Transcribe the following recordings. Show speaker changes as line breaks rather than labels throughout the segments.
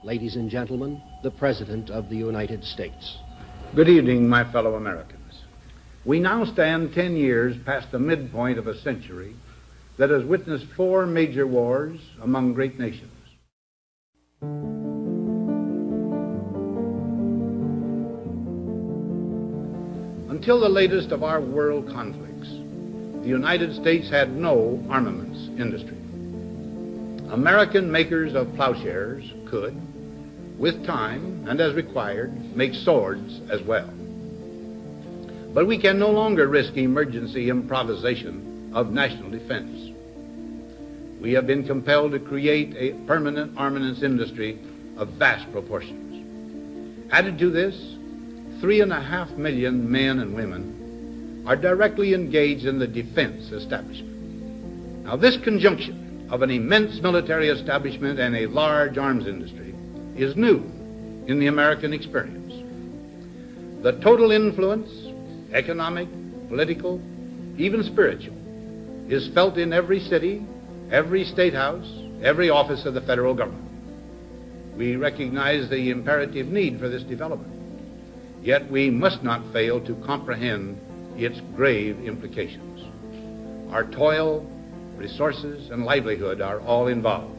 Ladies and gentlemen, the President of the United States.
Good evening, my fellow Americans. We now stand 10 years past the midpoint of a century that has witnessed 4 major wars among great nations. Until the latest of our world conflicts, the United States had no armaments industry. American makers of plowshares could, with time and as required, make swords as well. But we can no longer risk emergency improvisation of national defense. We have been compelled to create a permanent armaments industry of vast proportions. Added to this, 3.5 million men and women are directly engaged in the defense establishment. Now, this conjunction of an immense military establishment and a large arms industry is new in the American experience. The total influence, economic, political, even spiritual, is felt in every city, every state house, every office of the federal government. We recognize the imperative need for this development, yet we must not fail to comprehend its grave implications. Our toil, resources, and livelihood are all involved.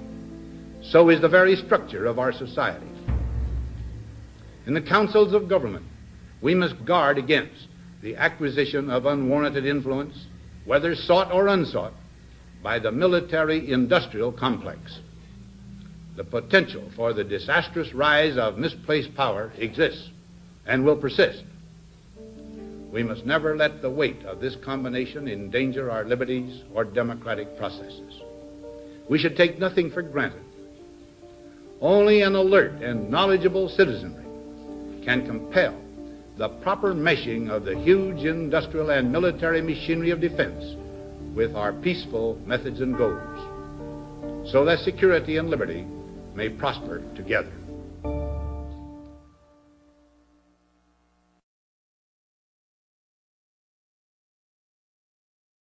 So is the very structure of our society. In the councils of government, we must guard against the acquisition of unwarranted influence, whether sought or unsought, by the military-industrial complex. The potential for the disastrous rise of misplaced power exists and will persist. We must never let the weight of this combination endanger our liberties or democratic processes. We should take nothing for granted. Only an alert and knowledgeable citizenry can compel the proper meshing of the huge industrial and military machinery of defense with our peaceful methods and goals, so that security and liberty may prosper together.